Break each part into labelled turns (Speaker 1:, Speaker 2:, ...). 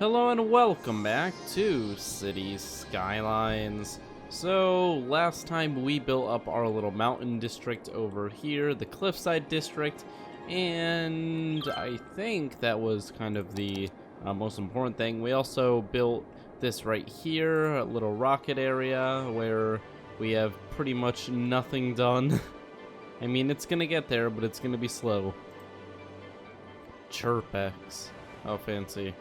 Speaker 1: Hello and welcome back to Cities Skylines. So last time we built up our little mountain district over here, the cliffside district, and I think that was kind of the most important thing. We also built this right here, a little rocket area where we have pretty much nothing done. I mean, it's gonna get there, but it's gonna be slow. Chirpex. Oh, fancy.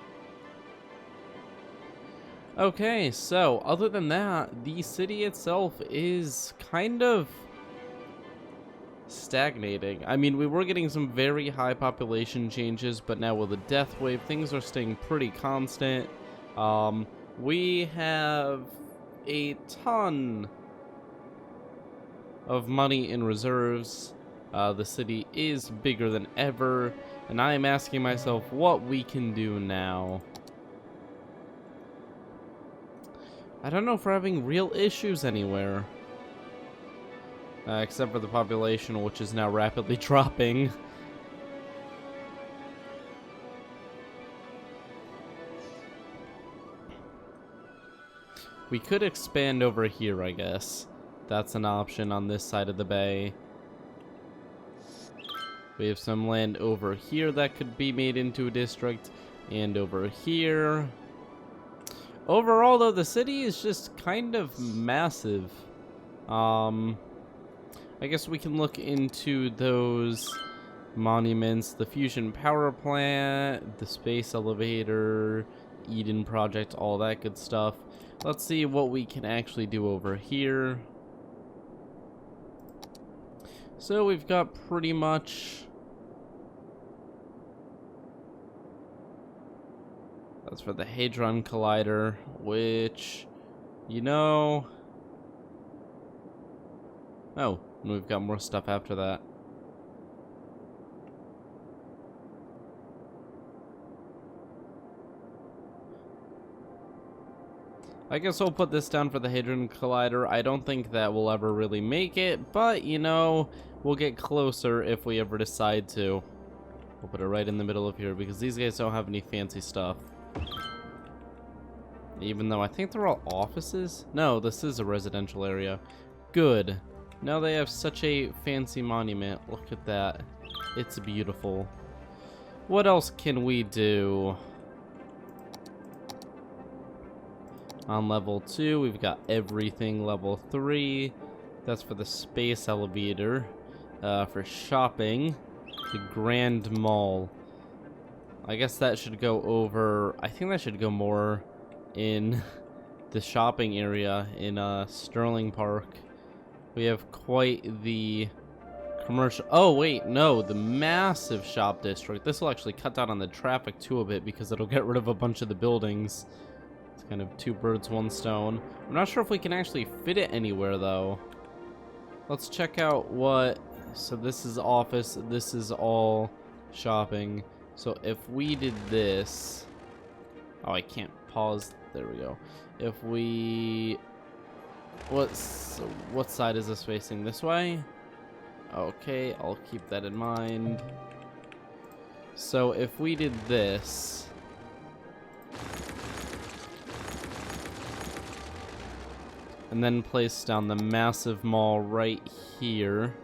Speaker 1: Okay, so other than that, the city itself is kind of stagnating. I mean, we were getting some very high population changes, but now with the death wave, things are staying pretty constant. We have a ton of money in reserves. The city is bigger than ever, and I am asking myself what we can do now. I don't know if we're having real issues anywhere. Except for the population, which is now rapidly dropping. We could expand over here, I guess. That's an option on this side of the bay. We have some land over here that could be made into a district. And over here. Overall, though, the city is just kind of massive. I guess we can look into those monuments, the fusion power plant, the space elevator, Eden project, all that good stuff. Let's see what we can actually do over here. So we've got pretty much... That's for the Hadron Collider, which, you know... Oh, we've got more stuff after that. I guess we'll put this down for the Hadron Collider. I don't think that we'll ever really make it, but, you know, we'll get closer if we ever decide to. We'll put it right in the middle of here, because these guys don't have any fancy stuff. Even though I think they're all offices? No, this is a residential area. Good. Now they have such a fancy monument. Look at that. It's beautiful. What else can we do? On level 2, we've got everything. Level 3, that's for the space elevator. For shopping, the Grand Mall. I guess that should go over... I think that should go more in the shopping area in Sterling Park. We have quite the commercial... Oh, wait, no, the massive shop district. This will actually cut down on the traffic too a bit because it'll get rid of a bunch of the buildings. It's kind of two birds, one stone. I'm not sure if we can actually fit it anywhere, though. Let's check out what... So this is office, this is all shopping. So if we did this... Oh, I can't pause. There we go. If we... What side is this facing? This way? Okay, I'll keep that in mind. So if we did this... And then place down the massive mall right here.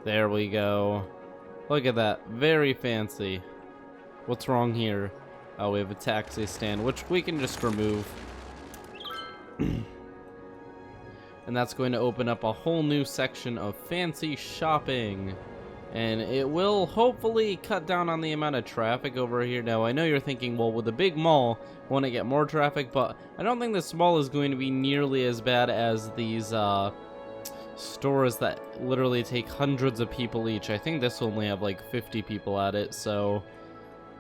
Speaker 1: There we go. Look at that. Very fancy. What's wrong here? Oh, we have a taxi stand, which we can just remove. And that's going to open up a whole new section of fancy shopping. And it will hopefully cut down on the amount of traffic over here. Now, I know you're thinking, well, with a big mall, won't it get more traffic? But I don't think this mall is going to be nearly as bad as these stores that literally take hundreds of people each. I think this will only have like 50 people at it. So,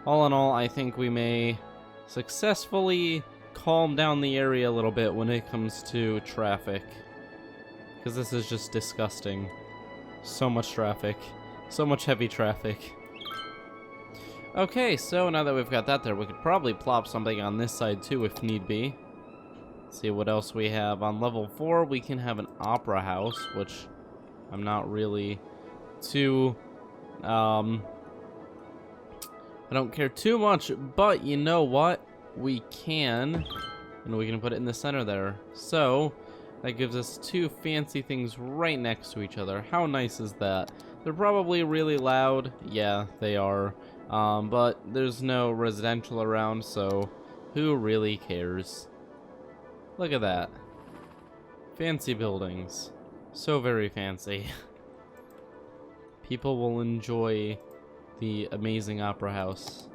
Speaker 1: all in all, I think we may successfully calm down the area a little bit when it comes to traffic. Because this is just disgusting. So much traffic. So much heavy traffic. Okay, so now that we've got that there, we could probably plop something on this side too if need be. See what else we have. On level 4, we can have an opera house, which I'm not really too I don't care too much, but you know what? We can, and we can put it in the center there. So that gives us two fancy things right next to each other. How nice is that? They're probably really loud. Yeah, they are. But there's no residential around, so who really cares? Look at that. Fancy buildings. So very fancy. People will enjoy the amazing opera house.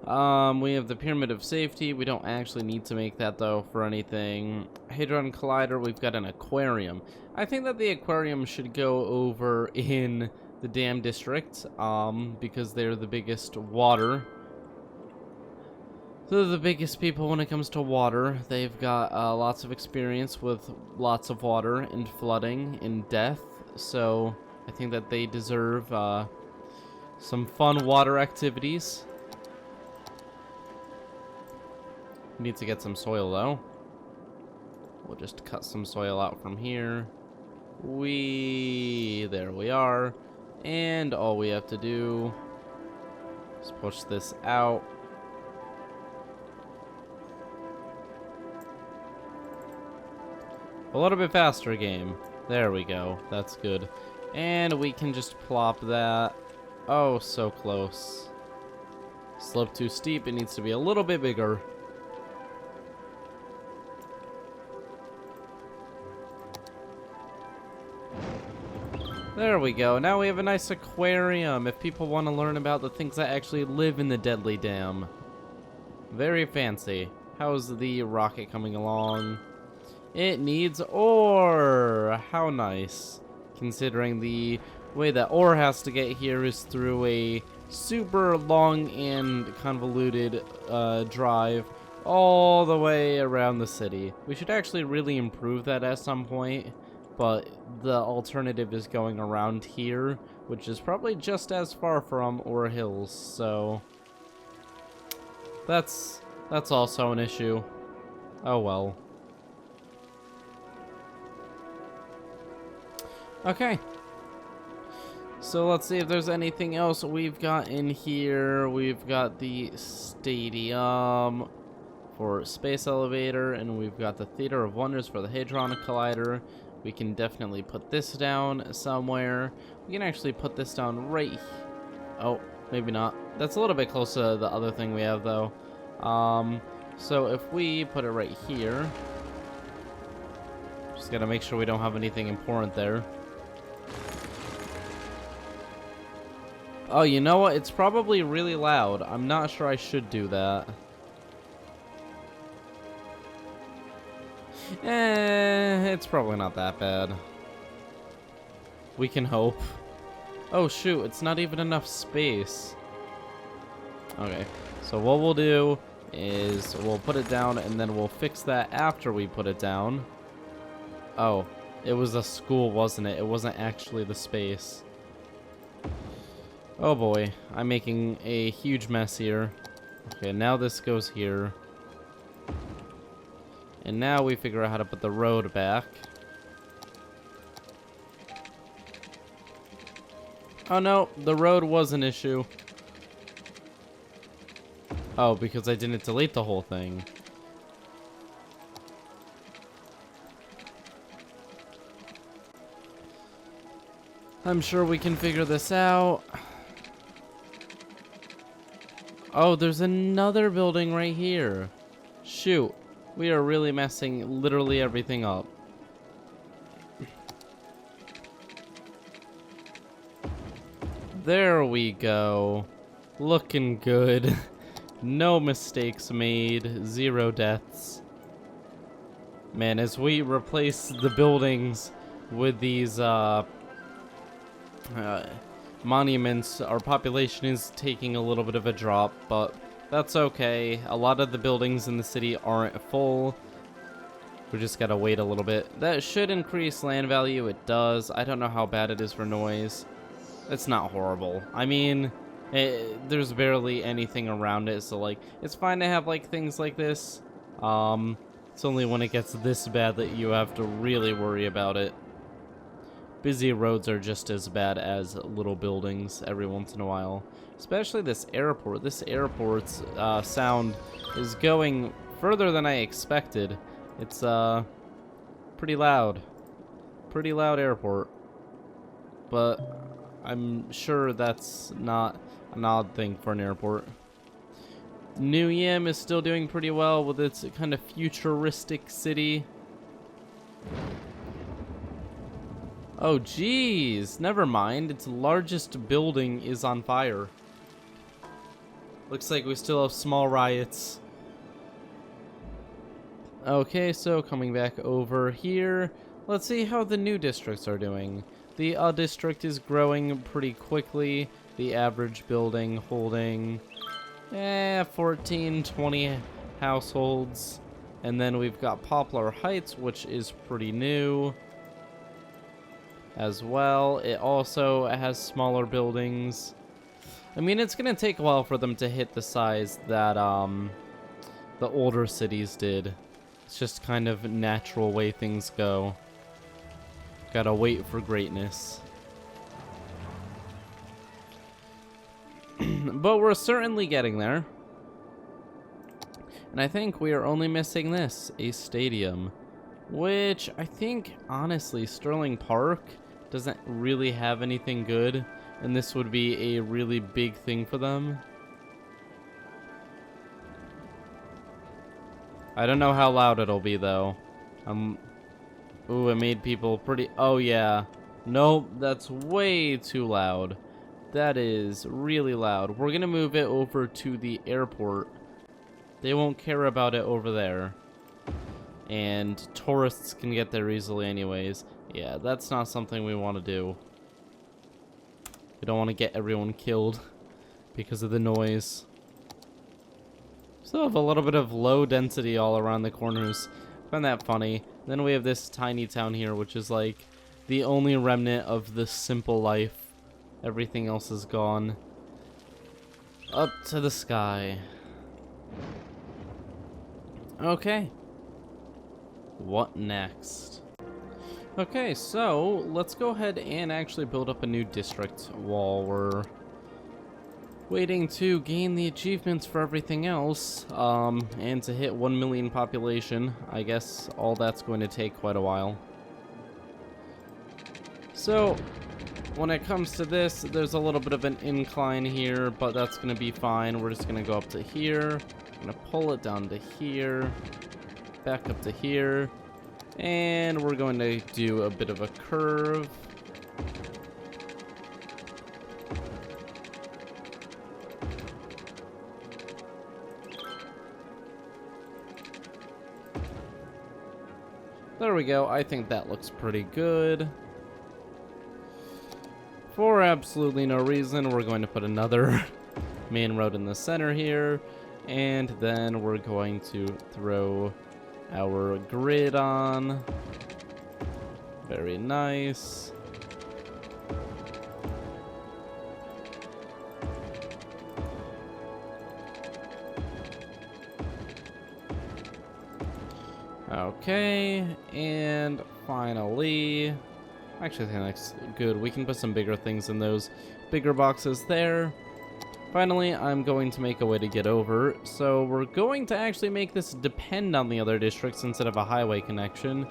Speaker 1: We have the Pyramid of Safety. We don't actually need to make that, though, for anything. Hadron Collider, we've got an aquarium. I think that the aquarium should go over in the Dam District, because they're the biggest water. They're the biggest people when it comes to water. They've got lots of experience with lots of water and flooding and death, so I think that they deserve some fun water activities. Need to get some soil, though. We'll just cut some soil out from here. There we are. And all we have to do is push this out. A little bit faster, game. There we go. That's good. And we can just plop that. Oh, so close. Slope too steep. It needs to be a little bit bigger. There we go. Now we have a nice aquarium if people want to learn about the things that actually live in the Deadly Dam. Very fancy. How's the rocket coming along? It needs ore. How nice. Considering the way that ore has to get here is through a super long and convoluted drive all the way around the city. We should actually really improve that at some point. But the alternative is going around here, which is probably just as far from Ore Hills, so that's also an issue. Oh well. Okay. So let's see if there's anything else we've got in here. We've got the stadium for Space Elevator, and we've got the Theater of Wonders for the Hadron Collider. We can definitely put this down somewhere. We can actually put this down right... Oh, maybe not. That's a little bit close to the other thing we have, though. So if we put it right here... Just gotta make sure we don't have anything important there. Oh, you know what? It's probably really loud. I'm not sure I should do that. It's probably not that bad. We can hope. Oh shoot, it's not even enough space. Okay, so what we'll do is we'll put it down and then we'll fix that after we put it down. Oh, it was a school, wasn't it? It wasn't actually the space. Oh boy, I'm making a huge mess here. Okay, now this goes here. And now we figure out how to put the road back. Oh no, the road was an issue. Oh, because I didn't delete the whole thing. I'm sure we can figure this out. Oh, there's another building right here. Shoot. We are really messing literally everything up. There we go. Looking good. No mistakes made. 0 deaths. Man, as we replace the buildings with these monuments, our population is taking a little bit of a drop, but that's okay. A lot of the buildings in the city aren't full. We just gotta wait a little bit. That should increase land value. It does. I don't know how bad it is for noise. It's not horrible. I mean, there's barely anything around it, so like, it's fine to have like things like this. It's only when it gets this bad that you have to really worry about it. busy roads are just as bad as little buildings every once in a while. Especially this airport. This airport's sound is going further than I expected. It's pretty loud. Pretty loud airport. But I'm sure that's not an odd thing for an airport. NZXT is still doing pretty well with its kind of futuristic city. Oh, geez. Never mind. Its largest building is on fire. Looks like we still have small riots. Okay, so coming back over here, let's see how the new districts are doing. The district is growing pretty quickly. The average building holding 14, 20 households. And then we've got Poplar Heights, which is pretty new as well. It also has smaller buildings. I mean, it's gonna take a while for them to hit the size that the older cities did. It's just kind of natural way things go. Gotta wait for greatness. But we're certainly getting there. And I think we are only missing this, a stadium. Which I think, honestly, Sterling Park doesn't really have anything good. And this would be a really big thing for them. I don't know how loud it'll be, though. Ooh, it made people pretty... Oh, yeah. Nope, that's way too loud. That is really loud. We're gonna move it over to the airport. They won't care about it over there. And tourists can get there easily anyways. Yeah, that's not something we want to do. We don't want to get everyone killed because of the noise. Still have a little bit of low density all around the corners. I find that funny. Then we have this tiny town here, which is like the only remnant of the simple life. Everything else is gone. Up to the sky. Okay. What next? Okay, so let's go ahead and actually build up a new district while we're waiting to gain the achievements for everything else, and to hit 1 million population. I guess all that's going to take quite a while. So, when it comes to this, there's a little bit of an incline here, but that's going to be fine. We're just going to go up to here. I'm going to pull it down to here, back up to here, and we're going to do a bit of a curve. There we go. I think that looks pretty good. For absolutely no reason, we're going to put another main road in the center here. And then we're going to throw our grid on. Very nice. Okay, and finally, actually I think that's good. We can put some bigger things in those bigger boxes there. Finally, I'm going to make a way to get over. So we're going to actually make this depend on the other districts instead of a highway connection.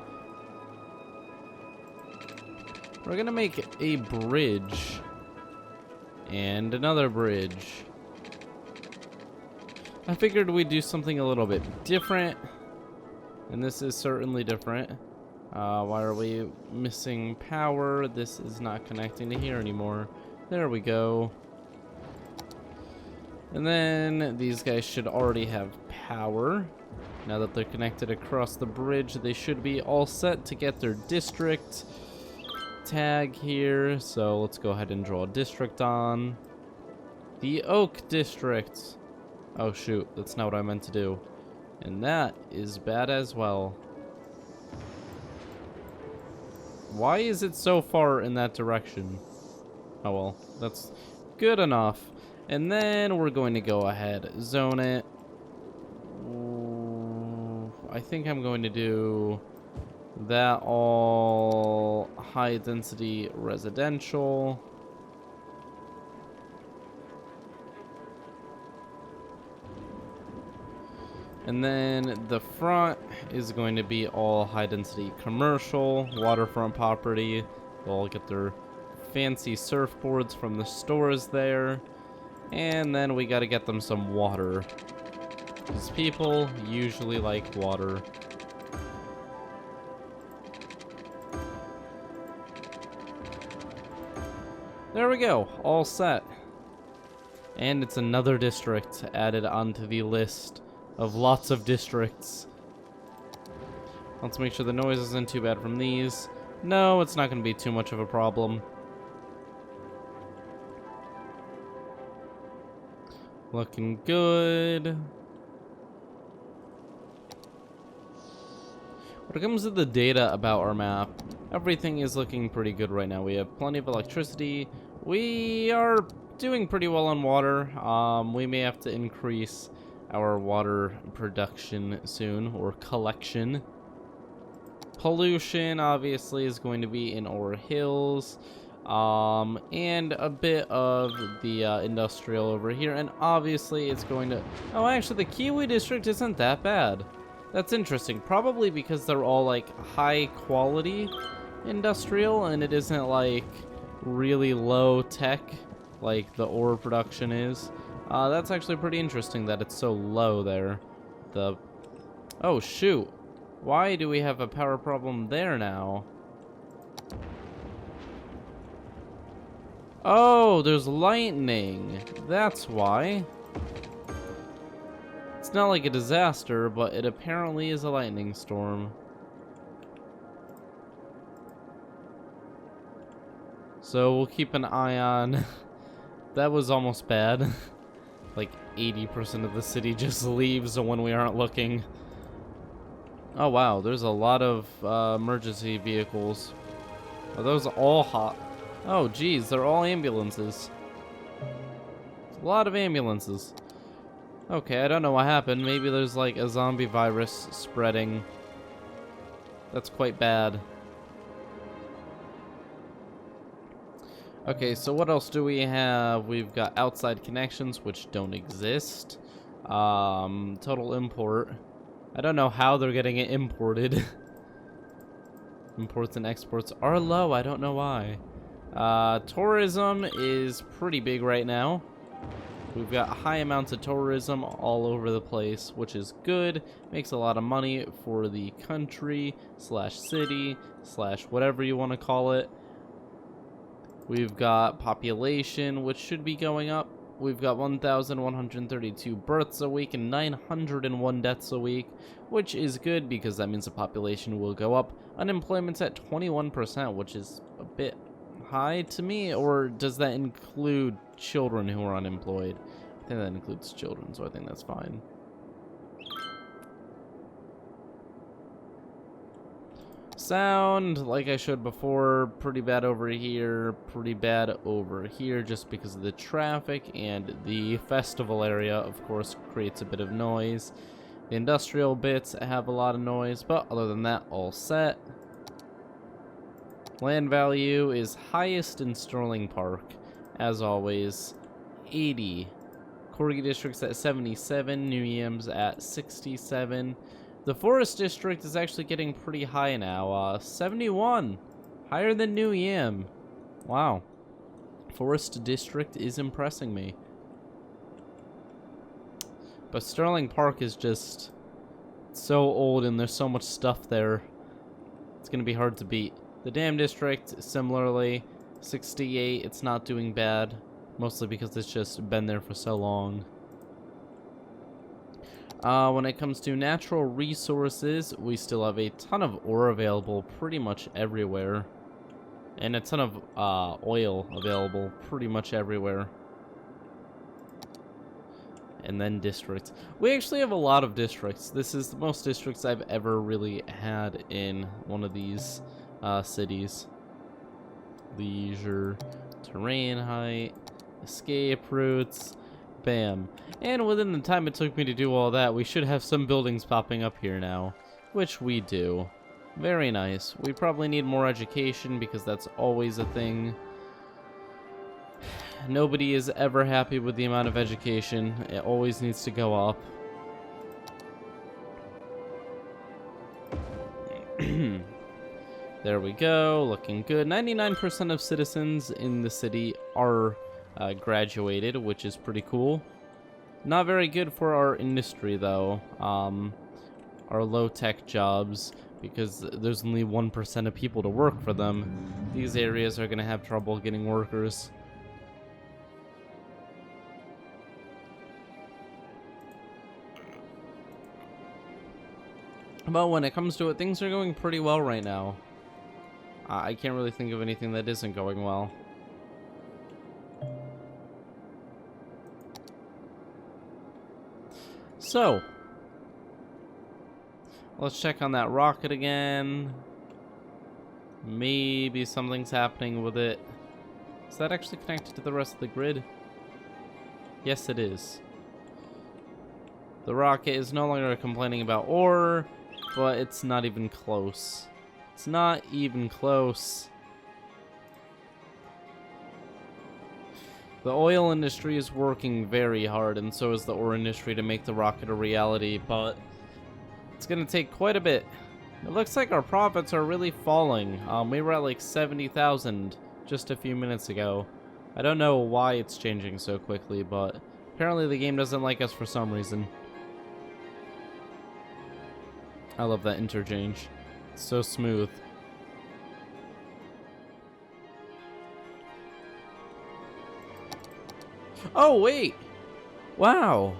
Speaker 1: We're going to make a bridge and another bridge. I figured we'd do something a little bit different. And this is certainly different. Why are we missing power? This is not connecting to here anymore. There we go. And then these guys should already have power. Now that they're connected across the bridge, they should be all set to get their district tag here. So let's go ahead and draw a district on. The Oak District. Oh shoot, that's not what I meant to do. And that is bad as well. Why is it so far in that direction? Oh well, that's good enough. And then we're going to go ahead, zone it. Ooh, I think I'm going to do that all high density residential. And then the front is going to be all high density commercial, waterfront property. They'll all get their fancy surfboards from the stores there. And then we got to get them some water, because people usually like water. There we go, all set. And it's another district added onto the list of lots of districts. Let's make sure the noise isn't too bad from these. No, it's not going to be too much of a problem. Looking good. When it comes to the data about our map, everything is looking pretty good right now. We have plenty of electricity. We are doing pretty well on water. We may have to increase our water production soon, or collection. Pollution obviously is going to be in our hills, and a bit of the industrial over here, and obviously it's going to... Oh, actually the Kiwi district isn't that bad. That's interesting, probably because they're all like high quality industrial, and it isn't like really low tech like the ore production is. That's actually pretty interesting that it's so low there. Oh shoot, why do we have a power problem there now? Oh, there's lightning, that's why. It's not like a disaster, but it apparently is a lightning storm. So we'll keep an eye on... That was almost bad. Like 80% of the city just leaves when we aren't looking. Oh wow, there's a lot of emergency vehicles. Are those all hot? Oh geez, they're all ambulances. A lot of ambulances. Okay, I don't know what happened. Maybe there's like a zombie virus spreading. That's quite bad. Okay, so what else do we have? We've got outside connections, which don't exist. Total import. I don't know how they're getting it imported. Imports and exports are low. I don't know why. Tourism is pretty big right now. We've got high amounts of tourism all over the place, which is good. Makes a lot of money for the country slash city slash whatever you want to call it. We've got population, which should be going up. We've got 1,132 births a week and 901 deaths a week, which is good because that means the population will go up. Unemployment's at 21%, which is a bit high to me, or does that include children who are unemployed? I think that includes children, so I think that's fine. Sound, like I showed before, pretty bad over here, pretty bad over here, just because of the traffic, and the festival area, of course, creates a bit of noise. The industrial bits have a lot of noise, but other than that, all set. Land value is highest in Sterling Park, as always, 80. Corgi District's at 77, NewEAM's at 67. The Forest District is actually getting pretty high now, 71, higher than NewEAM. Wow, Forest District is impressing me. But Sterling Park is just so old and there's so much stuff there. It's going to be hard to beat. The Dam District, similarly, 68, it's not doing bad, mostly because it's just been there for so long. When it comes to natural resources, we still have a ton of ore available pretty much everywhere. And a ton of oil available pretty much everywhere. And then districts. We actually have a lot of districts. This is the most districts I've ever really had in one of these cities. Leisure, terrain height, escape routes. Bam. And within the time it took me to do all that, we should have some buildings popping up here now. Which we do. Very nice. We probably need more education because that's always a thing. Nobody is ever happy with the amount of education. It always needs to go up. There we go, looking good. 99% of citizens in the city are graduated, which is pretty cool. Not very good for our industry, though. Our low-tech jobs, because there's only 1% of people to work for them. These areas are going to have trouble getting workers. But when it comes to it, things are going pretty well right now. I can't really think of anything that isn't going well. So, let's check on that rocket again. Maybe something's happening with it. Is that actually connected to the rest of the grid? Yes, it is. The rocket is no longer complaining about ore, but it's not even close. It's not even close. The oil industry is working very hard, and so is the ore industry to make the rocket a reality, but it's going to take quite a bit. It looks like our profits are really falling. We were at like 70,000 just a few minutes ago. I don't know why it's changing so quickly, but apparently the game doesn't like us for some reason. I love that interchange. It's so smooth. Oh, wait! Wow!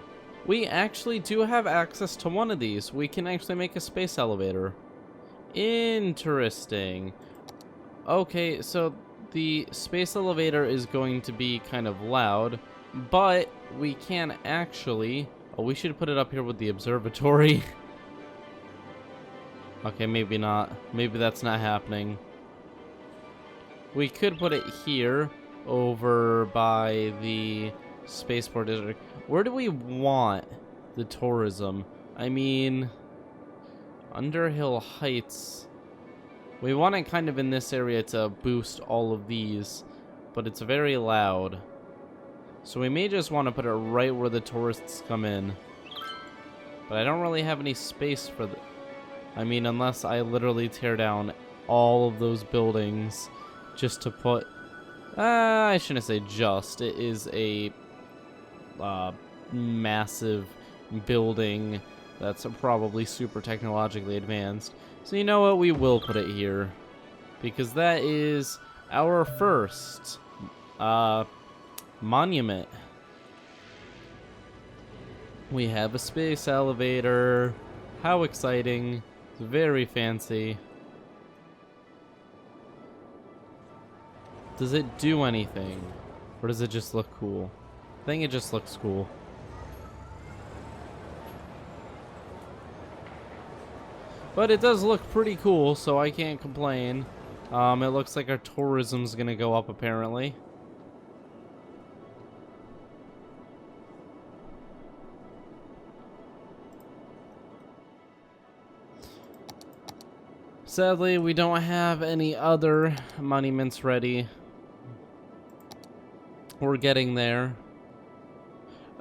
Speaker 1: We actually do have access to one of these. We can actually make a space elevator. Interesting. Okay, so the space elevator is going to be kind of loud, but we can actually... Oh, we should put it up here with the observatory. Okay, maybe not. Maybe that's not happening. We could put it here, over by the spaceport district. Where do we want the tourism? I mean, Underhill Heights. We want it kind of in this area to boost all of these, but it's very loud. So we may just want to put it right where the tourists come in. But I don't really have any space for the... I mean, unless I literally tear down all of those buildings just to put... I shouldn't say just. It is a massive building that's probably super technologically advanced. So you know what? We will put it here. Because that is our first monument. We have a space elevator. How exciting. It's very fancy. Does it do anything? Or does it just look cool? I think it just looks cool. But it does look pretty cool, so I can't complain. It looks like our tourism's gonna go up, apparently. Sadly, we don't have any other monuments ready. We're getting there.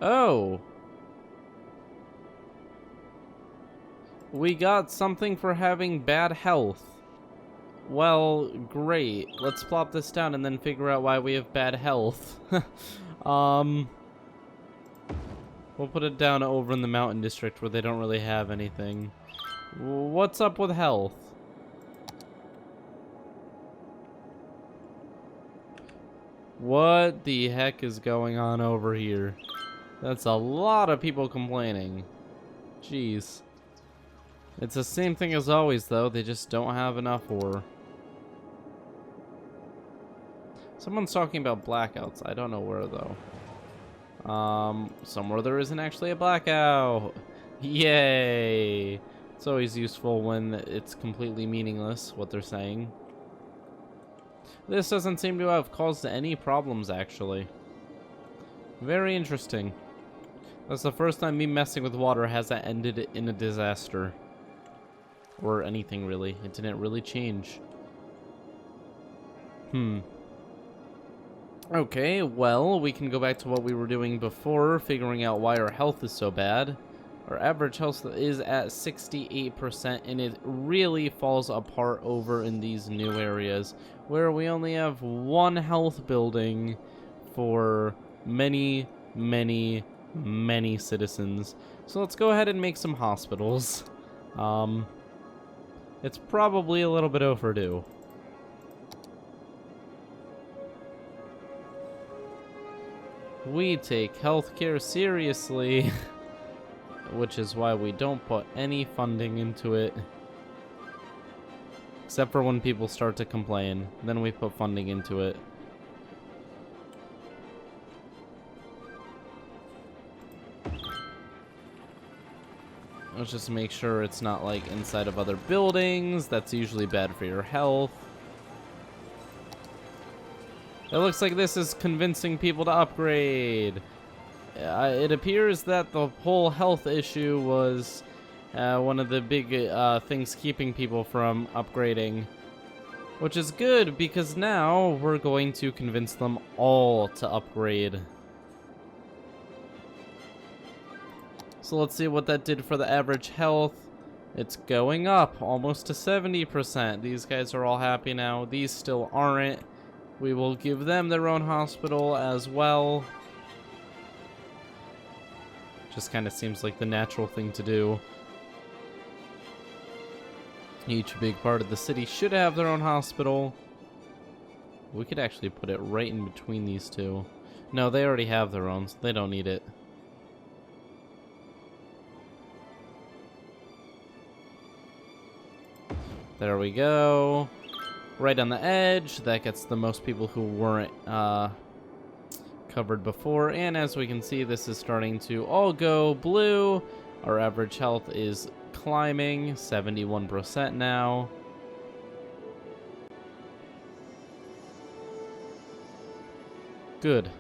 Speaker 1: Oh! We got something for having bad health. Well, great. Let's plop this down and then figure out why we have bad health. We'll put it down over in the mountain district where they don't really have anything. What's up with health? What the heck is going on over here? That's a lot of people complaining. Jeez. It's the same thing as always, though. They just don't have enough ore. Someone's talking about blackouts. I don't know where, though. Somewhere there isn't actually a blackout. Yay! It's always useful when it's completely meaningless, what they're saying. This doesn't seem to have caused any problems, actually. Very interesting. That's the first time me messing with water hasn't ended in a disaster. Or anything, really. It didn't really change. Okay, well, we can go back to what we were doing before, figuring out why our health is so bad. Our average health is at 68%, and it really falls apart over in these new areas, where we only have one health building for many, many, many citizens. So let's go ahead and make some hospitals. It's probably a little bit overdue. We take healthcare seriously, which is why we don't put any funding into it. Except for when people start to complain, then we put funding into it. Let's just make sure it's not like inside of other buildings. That's usually bad for your health. It looks like this is convincing people to upgrade. It appears that the whole health issue was one of the big things keeping people from upgrading. Which is good, because now we're going to convince them all to upgrade. So let's see what that did for the average health. It's going up almost to 70%. These guys are all happy now. These still aren't. We will give them their own hospital as well. Just kind of seems like the natural thing to do. Each big part of the city should have their own hospital. We could actually put it right in between these two. No, they already have their own, so they don't need it. There we go. Right on the edge. That gets the most people who weren't covered before. And as we can see, this is starting to all go blue. Our average health is climbing, 71% now. Good.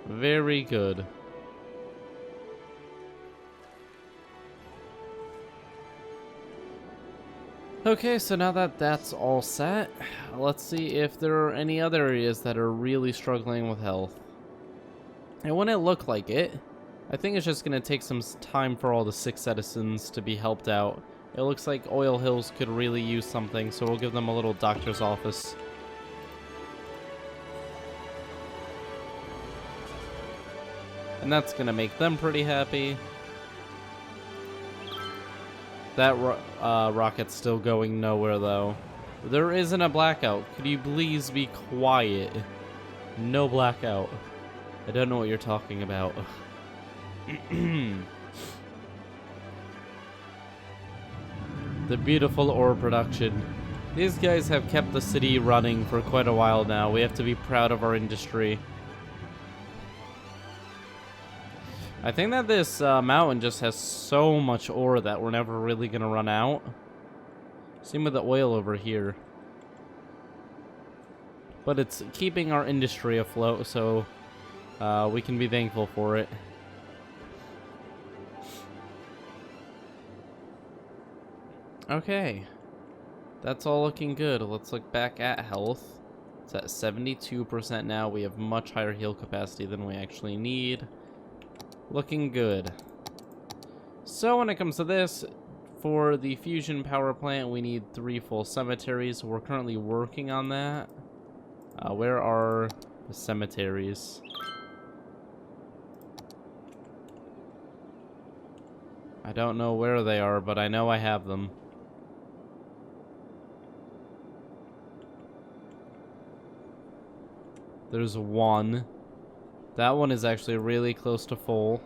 Speaker 1: Very good. Okay, so now that that's all set, let's see if there are any other areas that are really struggling with health. It wouldn't look like it. I think it's just going to take some time for all the sick citizens to be helped out. It looks like Oil Hills could really use something, so we'll give them a little doctor's office. And that's going to make them pretty happy. That rocket's still going nowhere, though. There isn't a blackout. Could you please be quiet? No blackout. I don't know what you're talking about. The beautiful ore production. These guys have kept the city running for quite a while now. We have to be proud of our industry. I think that this mountain just has so much ore that we're never really going to run out. Same with the oil over here. But it's keeping our industry afloat, so we can be thankful for it. Okay. That's all looking good. Let's look back at health. It's at 72% now. We have much higher heal capacity than we actually need. Looking good. So when it comes to this, for the fusion power plant, we need 3 full cemeteries. We're currently working on that. Where are the cemeteries? I don't know where they are, but I know I have them. There's one. That one is actually really close to full.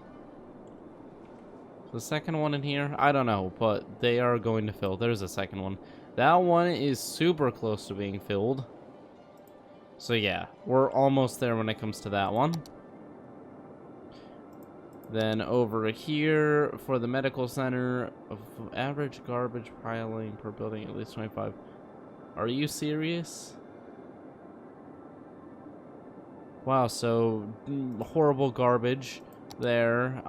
Speaker 1: The second one in here, I don't know, but they are going to fill. There's a second one. That one is super close to being filled. So yeah, we're almost there when it comes to that one. Then over here for the medical center, average garbage piling per building at least 25. Are you serious? Wow, so horrible garbage there.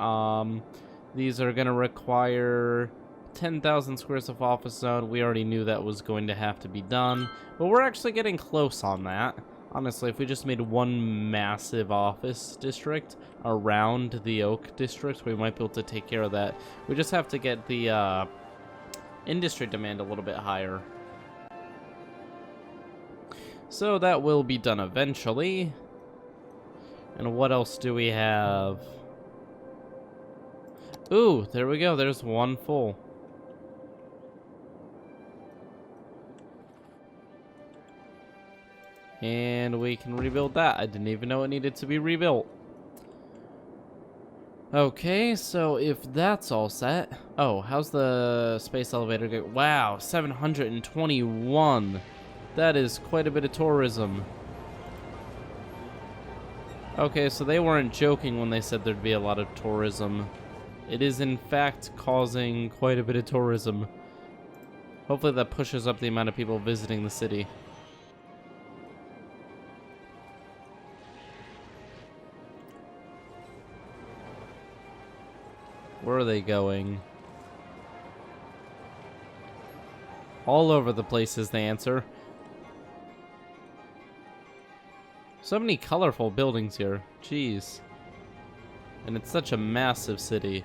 Speaker 1: These are going to require 10,000 squares of office zone. We already knew that was going to have to be done, but we're actually getting close on that. Honestly, if we just made one massive office district around the Oak district, we might be able to take care of that. We just have to get the industry demand a little bit higher. So that will be done eventually. And what else do we have? Ooh, there we go. There's one full. And we can rebuild that. I didn't even know it needed to be rebuilt. Okay, so if that's all set... Oh, how's the space elevator go? Wow, 721. That is quite a bit of tourism. Okay, so they weren't joking when they said there'd be a lot of tourism. It is in fact causing quite a bit of tourism. Hopefully that pushes up the amount of people visiting the city. Where are they going? All over the place is the answer. So many colorful buildings here. Jeez. And it's such a massive city.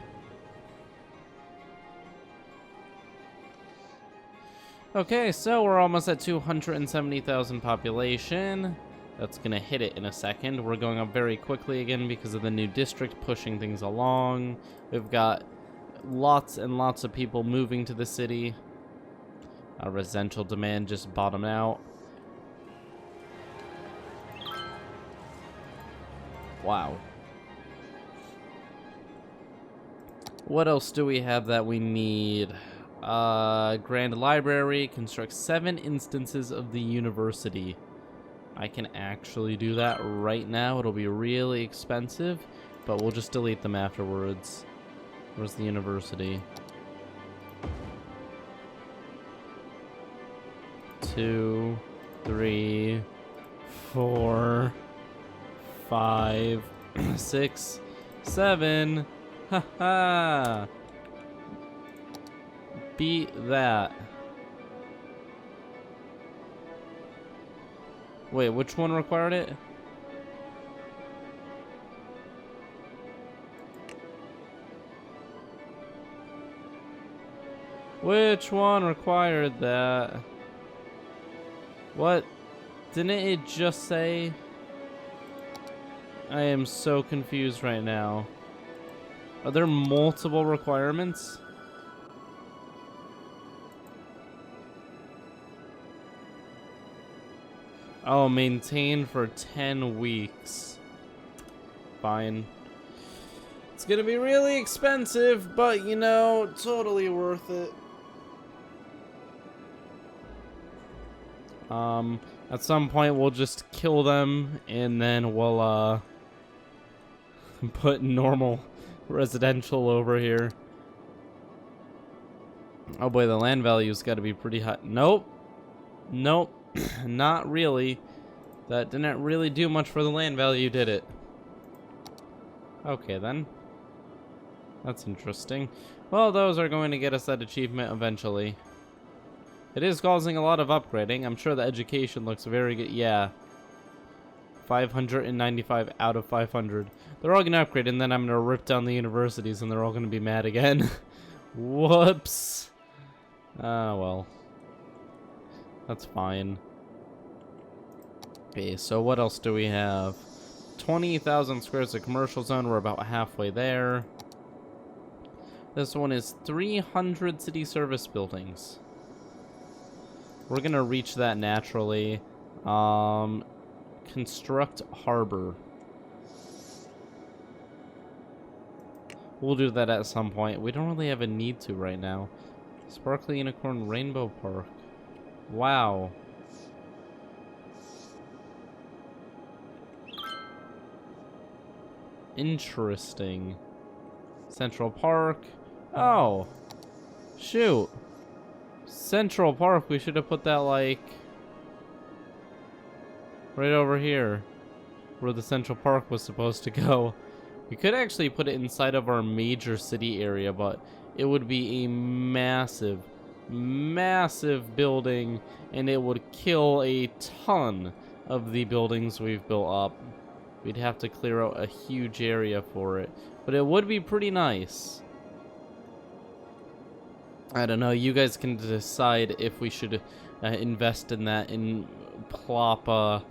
Speaker 1: Okay, so we're almost at 270,000 population. That's gonna hit it in a second. We're going up very quickly again because of the new district pushing things along. We've got lots and lots of people moving to the city. Our residential demand just bottomed out. Wow. What else do we have that we need? Grand Library, construct 7 instances of the university. I can actually do that right now. It'll be really expensive, but we'll just delete them afterwards. Where's the university? 2, 3, 4, 5, 6, 7. Haha. Beat that. Wait, which one required it? Which one required that? What? Didn't it just say? I am so confused right now. Are there multiple requirements? Oh, maintain for 10 weeks. Fine. It's gonna be really expensive, but you know, totally worth it. At some point we'll just kill them and then we'll put normal residential over here. Oh boy, the land value's got to be pretty high. Nope. Nope. Not really. That didn't really do much for the land value, did it? Okay, then. That's interesting. Well, those are going to get us that achievement eventually. It is causing a lot of upgrading. I'm sure the education looks very good. Yeah. 595 out of 500. They're all going to upgrade, and then I'm going to rip down the universities, and they're all going to be mad again. Whoops. Ah, well. That's fine. Okay, so what else do we have? 20,000 squares of commercial zone. We're about halfway there. This one is 300 city service buildings. We're going to reach that naturally. Construct harbor. We'll do that at some point. We don't really have a need to right now. Sparkly Unicorn Rainbow Park. Wow. Interesting. Central Park. Oh. Shoot. Central Park, we should have put that like right over here where the Central Park was supposed to go. We could actually put it inside of our major city area, but it would be a massive, massive building, and it would kill a ton of the buildings we've built up. We'd have to clear out a huge area for it, but it would be pretty nice. I don't know, you guys can decide if we should invest in that and plop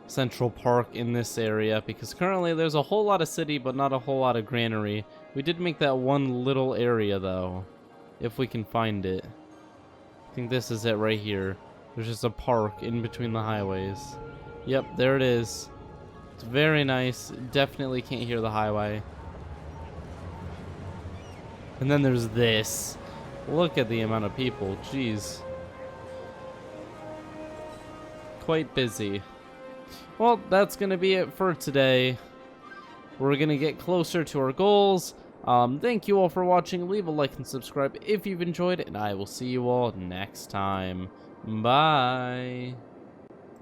Speaker 1: Central Park in this area, because currently there's a whole lot of city but not a whole lot of granary. We did make that one little area though, if we can find it. I think this is it right here. There's just a park in between the highways. Yep, there it is. It's very nice. Definitely can't hear the highway. And then there's this. Look at the amount of people. Jeez. Quite busy. Well, that's going to be it for today. We're going to get closer to our goals. Thank you all for watching. Leave a like and subscribe if you've enjoyed, and I will see you all next time. Bye.